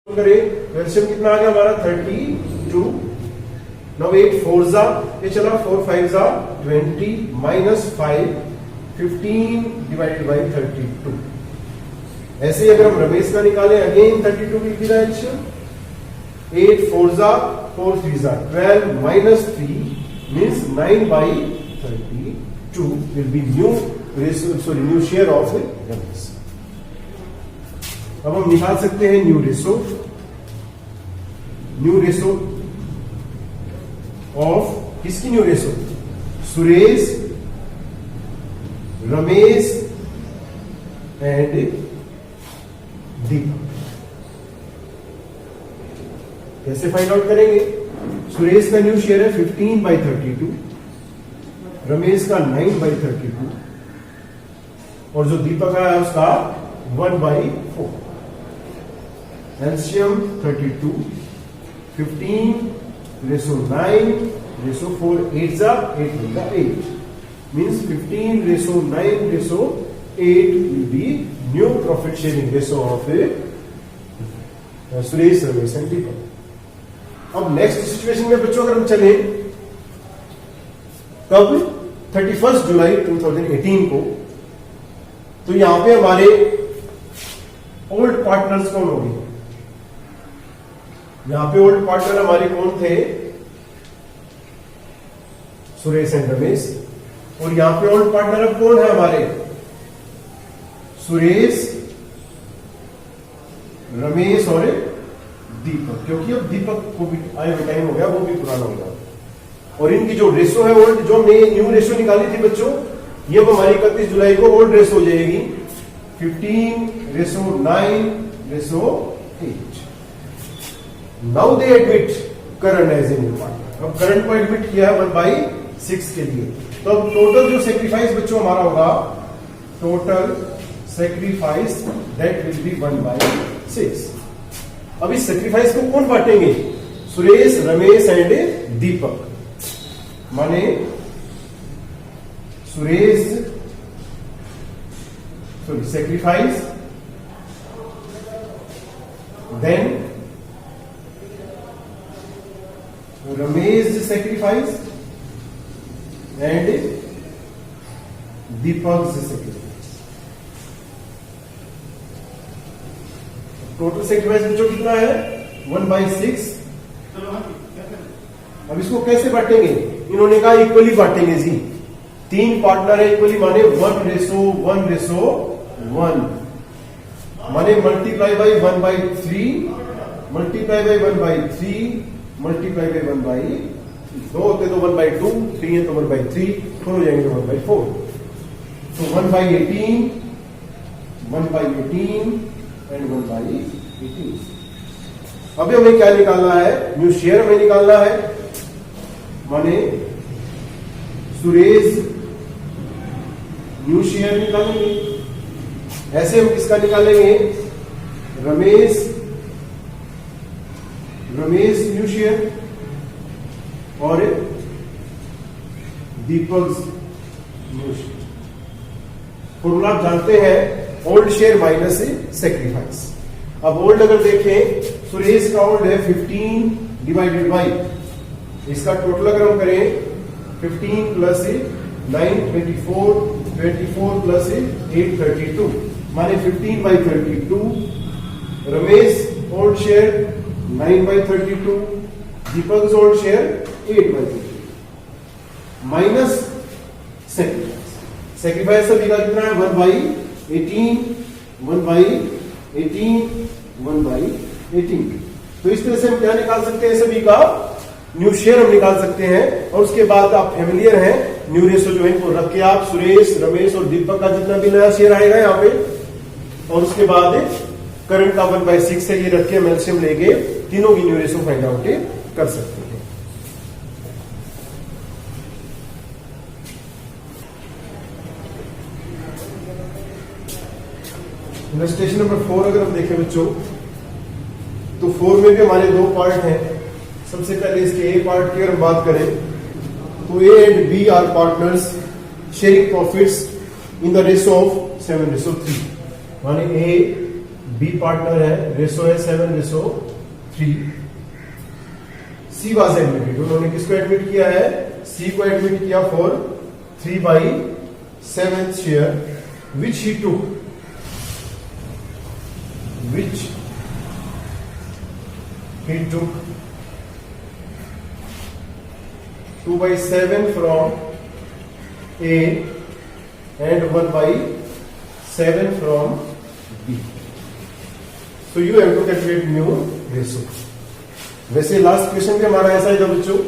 करें एलसीएम कितना आ गया हमारा 32। नाउ 8 4 जा ये चला 4 5 जा 20 माइनस 5 15 डिवाइडेड बाई 32। ऐसे ही अगर हम रमेश का निकालें again 32 will be the LCM. 8 4 जा 4 3 जा 12 minus 3 means 9 by 32 will be new share of Ramesh. अब हम निकाल सकते हैं न्यू रेशो ऑफ किसकी new ratio? Suresh, Ramesh and Deepak. कैसे फाइंड आउट करेंगे? सुरेश का न्यू शेयर है 15 बाई 32, रमेश का 9 बाई 32 और जो दीपक है उसका 1 बाई 4। एलसीएम 32 15 रेशो 9 रेशो 4 8 जा 8 होगा 8 means 15 ratio 9 ratio 8 will be new profit sharing ratio of Suresh, Ramesh and Deepak. अब नेक्स्ट सिचुएशन में बच्चों अगर हम चले कब 31 जुलाई 2018 को, तो यहां पे हमारे ओल्ड पार्टनर्स कौन होंगे? यहां पे ओल्ड पार्टनर हमारे कौन थे? सुरेश एंड रमेश। और यहां पे ओल्ड पार्टनर अब कौन है हमारे? सुरेश, रमेश और दीपक, क्योंकि अब दीपक को भी आए हुए टाइम हो गया, वो भी पुराना होगा। और इनकी जो रेशो है ओल्ड, जो हमने न्यू रेशो निकाली थी बच्चों, ये अब हमारी 31 जुलाई को ओल्ड रेशो हो जाएगी 15 ratio 9 ratio 8। Now they admit current as a new partner. अब करंट को एडमिट किया है 1/6 के लिए। तो अब टोटल जो सेक्रीफाइस बच्चों हमारा होगा, total sacrifice that will be 1/6। अब इस सेक्रीफाइस को कौन बांटेंगे? सुरेश, रमेश एंड दीपक। माने Suresh sacrifice, then Ramesh sacrifice and Deepak's sacrifice। Total sacrifice बच्चों कितना है? 1/6। अब इसको कैसे बांटेंगे? इन्होंने कहा इक्वली बांटेंगे जी। 3 पार्टनर है इक्वली, माने 1 रेशो 1 रेशो 1 माने multiply by 1/3 multiply by 1/3 multiply by 1/3। 2 होते तो 1/2, 3 है तो 1/3, 4 हो जाएंगे तो 1/4। तो 1/18 1/18 एंड 1/18। अभी हमें क्या निकालना है? न्यू शेयर हमें निकालना है। माने सुरेश न्यू शेयर निकालेंगे। ऐसे हम किसका निकालेंगे? रमेश न्यू शेयर और दीपक न्यू शेयर। फॉर्मूला आप जानते हैं, ओल्ड शेयर माइनस सेक्रीफाइस। अब ओल्ड अगर देखें, सुरेश का ओल्ड है 15 डिवाइडेड बाई, इसका टोटल अगर हम करें 15 प्लस 9 24 24 प्लस 8 32 माने 15/32। Ramesh old share 9/32, Deepak old share 8/32 minus sacrifice. Sacrifice सभी का कितना है? 1/18 1/18 1/18। तो इस तरह से हम क्या निकाल सकते हैं? सभी का न्यू शेयर हम निकाल सकते हैं। और उसके बाद आप फेमिलियर हैं, न्यू रेशो जो है इनको रख के आप सुरेश, रमेश और दीपक का जितना भी नया शेयर आएगा यहाँ पे, और उसके बाद करंट का 1/6 है, ये रख के एलसीएम लेके तीनों की न्यू रेशो फाइंड आउट कर सकते हैं। इलस्ट्रेशन नंबर 4 अगर हम देखें बच्चों, तो 4 में भी हमारे 2 पार्ट हैं। सबसे पहले इसके ए पार्ट की अगर हम बात करें तो A and B are partners sharing profits in the ratio of 7:3। माने ए बी पार्टनर है, रेशो है 7:3। सी वाज एडमिटेड, उन्होंने किसको एडमिट किया है? सी को एडमिट किया for 3/7 share which he took 2/7 from A and 1/7 from B. So you have to calculate mu ratio. वैसे लास्ट क्वेश्चन भी हमारा ऐसा ही था बच्चों,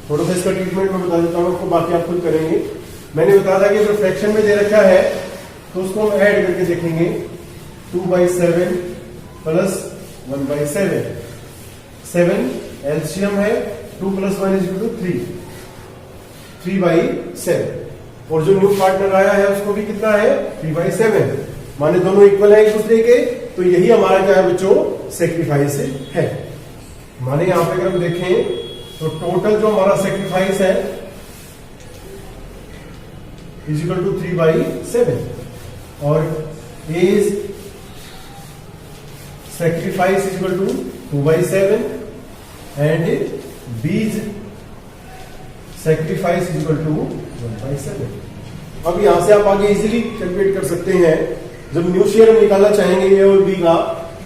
थोड़ा सा इसका ट्रीटमेंट में बता देता हूँ आपको, बाकी आप खुद करेंगे। मैंने बताया था कि अगर फ्रैक्शन में दे रखा है तो उसको हम ऐड करके देखेंगे, 2/7 प्लस 1/7, 7 एलसीएम है, 2 + 1 = 3, 3/7। और जो न्यू पार्टनर आया है उसको भी कितना है? 3/7। माने दोनों इक्वल है एक दूसरे के, तो यही हमारा क्या है बच्चों? सेक्रीफाइस है। माने यहां पे अगर हम देखें तो टोटल जो हमारा सेक्रीफाइस है = 3/7 और एज सेक्रीफाइस = 2/7 एंड बीज सेक्रीफाइस = 1/7। अब यहां से आप आगे इजीली कैलकुलेट कर सकते हैं। जब न्यू शेयर हम निकालना चाहेंगे ए और बी का,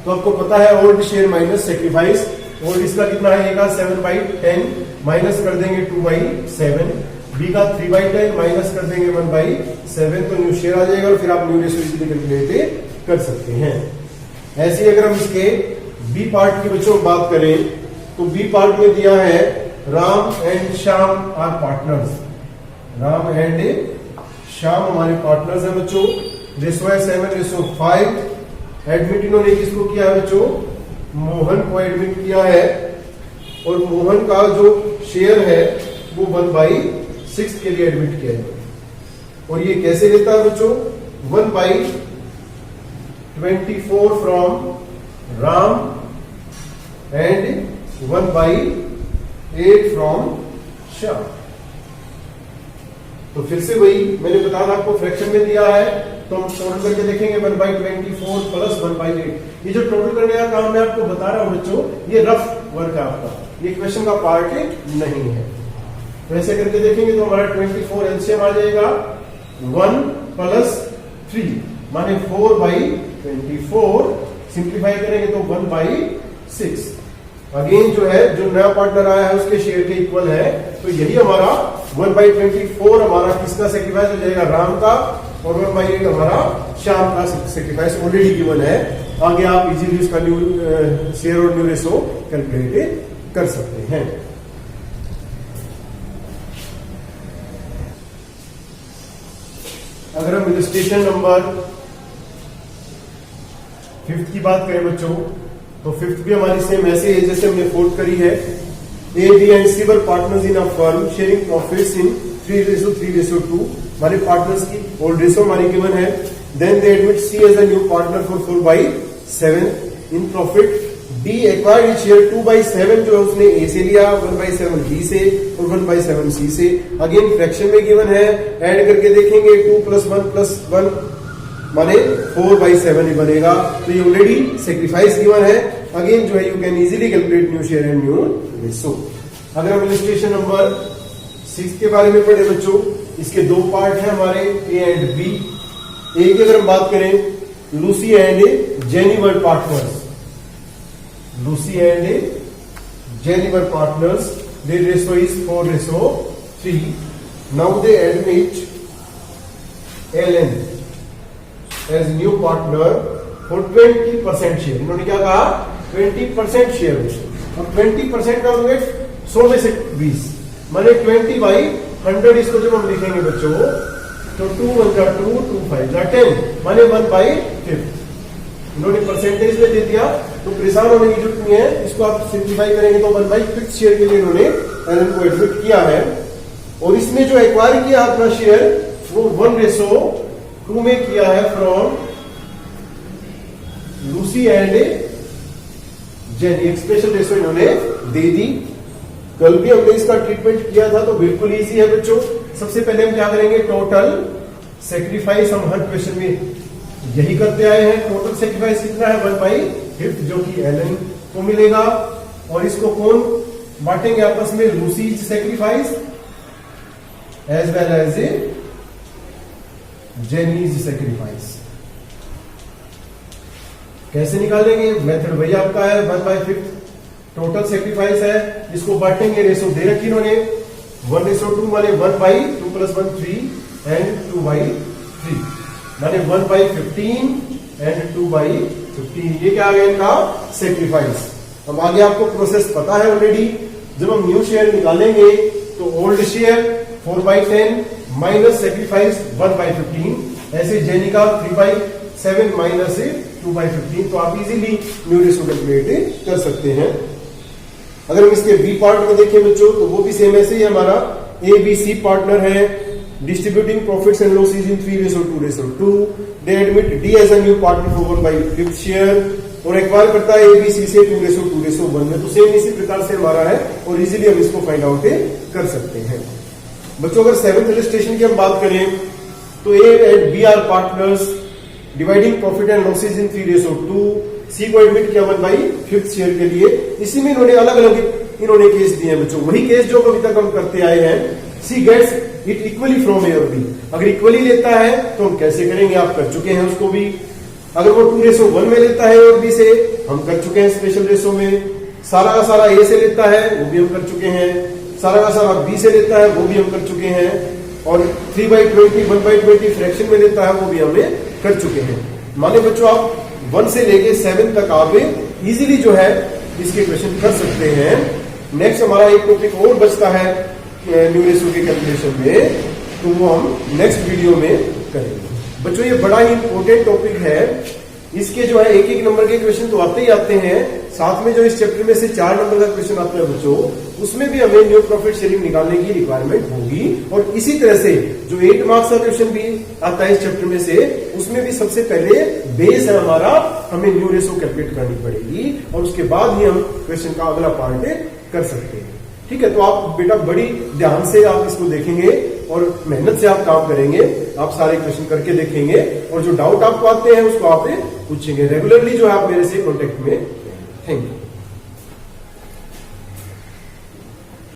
तो आपको पता है old share minus sacrifice, old इसका कितना है? ए का 7/10 माइनस कर देंगे 2/7, बी का 3/10 माइनस कर देंगे 1/7, तो न्यू शेयर आ जाएगा और फिर आप न्यू रेशो इजीली कैलकुलेट कर सकते हैं। ऐसे ही अगर हम इसके बी पार्ट की बच्चों बात करें तो बी पार्ट में दिया है Ram and Shyam are partners. Ram and Shyam हमारे पार्टनर्स हैं बच्चों। रेशो है 7:5। एडमिट इन्होंने किसको किया है बच्चों? मोहन को एडमिट किया है और मोहन का जो शेयर है वो 1/6 के लिए एडमिट किया है। और ये कैसे लेता है बच्चों? 1/24 from Ram and 1/8 from Shyam. तो फिर से वही मैंने बताया था आपको, फ्रैक्शन में दिया है तो हम टोटल करके देखेंगे 1/24 प्लस 1/8। ये जो टोटल करने का काम मैं आपको बता रहा हूं बच्चों, ये रफ वर्क है आपका, ये क्वेश्चन का पार्ट नहीं है। वैसे करके देखेंगे तो हमारा 24 एलसीएम आ जाएगा 1 + 3 माने 4/24। सिंप्लीफाई करेंगे तो 1/6। अगेन जो है जो नया पार्टनर आया है उसके शेयर के इक्वल है, तो यही हमारा 1/24 हमारा किसका सेक्रीफाइस हो जाएगा? राम का, और 1/8 हमारा श्याम का सेक्रीफाइस ऑलरेडी गिवन है। आगे आप इजीली इसका न्यू शेयर और न्यू रेशो कैलकुलेट कर सकते हैं। अगर हम इलस्ट्रेशन नंबर 5 की बात करें बच्चों, तो 5 भी हमारी सेम ऐसे है जैसे हमने 4 करी है। A, B and C were partners in a firm sharing profits in 3:2। हमारे पार्टनर्स की ओल्ड रेशो हमारी गिवन है। Then they admit C as a new partner for 4/7 in profit. D acquired share 2/7 जो है उसने ए से लिया, 1/7 बी से और 1/7 सी से। अगेन फ्रैक्शन में गिवन है, ऐड करके देखेंगे 2 + 1 + 1 माने 4/7 ही बनेगा। तो ये ऑलरेडी सेक्रीफाइस गिवन है। अगेन जो है you can easily calculate new share and new ratio. अगर हम इलस्ट्रेशन नंबर 6 के बारे में पढ़े बच्चों, इसके 2 पार्ट हैं हमारे, ए एंड बी। ए की अगर हम बात करें, Lucy and jenny were partners. Lucy and jenny were partners, their ratio is 4:3. Now they admit Ellen as new partner for 20% share. इन्होंने क्या कहा? 20% शेयर। अब 20% का होंगे 100 में से 20 माने 20/100। इसको जब हम लिखेंगे बच्चों तो 2 × 1 = 2, 2 × 5 = 10 माने 1/5। इन्होंने परसेंटेज में दे दिया तो परेशान होने की जरूरत नहीं है। इसको आप सिंप्लीफाई करेंगे तो 1/5 शेयर के लिए इन्होंने एलन को एडमिट किया है। और इसमें जो एक्वायर किया अपना शेयर वो 1:2 में किया है फ्रॉम लूसी एंड जेनी। एक स्पेशल रेशो इन्होंने दे दी। कल भी हमने इसका ट्रीटमेंट किया था तो बिल्कुल इजी है बच्चों। सबसे पहले हम क्या करेंगे? टोटल सेक्रीफाइस हम हर क्वेश्चन में यही करते आए हैं। टोटल सेक्रीफाइस कितना है 1/5 जो कि एलन को मिलेगा। और इसको कौन बांटेंगे आपस में, Lucy's sacrifice as well as a Jenny's sacrifice. कैसे निकालेंगे, मेथड वही आपका है 1/5 टोटल सेक्रीफाइस है, इसको बांटेंगे। रेशो दे रखी इन्होंने 1:2 माने 1/2 + 1 3 एंड 2/3 माने 1/15 एंड 2/15। ये क्या आ गया इनका सेक्रीफाइस। अब आगे आपको प्रोसेस पता है ऑलरेडी। जब हम न्यू शेयर निकालेंगे तो ओल्ड शेयर 4/10 माइनस सेक्रीफाइस 1/15, ऐसे जेनी का 3/7 माइनस 2/15। तो आप इजीली न्यू रेशो कैलकुलेट कर सकते हैं। अगर हम इसके बी पार्ट में देखें बच्चों तो वो भी सेम ऐसे ही हमारा ABC पार्टनर है, distributing profits and losses in 3:2:2। They admit D as a new partner for 1/5 share और एक्वायर करता है ABC से 2:2:1 में। तो सेम इसी प्रकार से हमारा है और इजीली हम इसको फाइंड आउट कर सकते हैं। बच्चों अगर 7th इलस्ट्रेशन की हम बात करें तो A and B are partners dividing profit and losses in 3:2। C को एडमिट किया 1/5 शेयर के लिए। इसी में इन्होंने अलग अलग केस दिए हैं बच्चों, वही केस जो अभी तक हम करते आए हैं। C gets it equally from A और B। अगर इक्वली लेता है तो हम कैसे करेंगे, आप कर चुके हैं उसको भी। अगर वो 2:1 में लेता है और B से, हम कर चुके हैं स्पेशल रेशो में। सारा का सारा A से लेता है, वो भी हम कर चुके हैं। सारा का सारा B से लेता है, वो भी हम कर चुके हैं। और 3/20 1/20 फ्रैक्शन में लेता है, वो भी हमें कर चुके हैं। माने बच्चों आप 1 से लेके 7 तक आप इजीली जो है इसके क्वेश्चन कर सकते हैं। नेक्स्ट हमारा एक टॉपिक और बचता है न्यू रेशो के कैलकुलेशन में, तो वो हम नेक्स्ट वीडियो में करेंगे। बच्चों ये बड़ा ही इंपॉर्टेंट टॉपिक है। इसके जो है एक नंबर के क्वेश्चन तो आते ही आते हैं, साथ में जो इस चैप्टर में से 4 नंबर का क्वेश्चन आता है बच्चों, उसमें भी हमें न्यू प्रॉफिट शेयरिंग निकालने की रिक्वायरमेंट होगी। और इसी तरह से जो 8 मार्क्स का क्वेश्चन भी आता है इस चैप्टर में से, उसमें भी सबसे पहले बेस है हमारा, हमें न्यू रेशो कैलकुलेट करनी पड़ेगी और उसके बाद ही हम क्वेश्चन का अगला पार्ट कर सकते हैं। ठीक है, तो आप बेटा बड़ी ध्यान से आप इसको देखेंगे और मेहनत से आप काम करेंगे। आप सारे क्वेश्चन करके देखेंगे और जो डाउट आपको आते हैं उसको आप पूछेंगे। रेगुलरली जो है आप मेरे से कॉन्टेक्ट में। Thank you.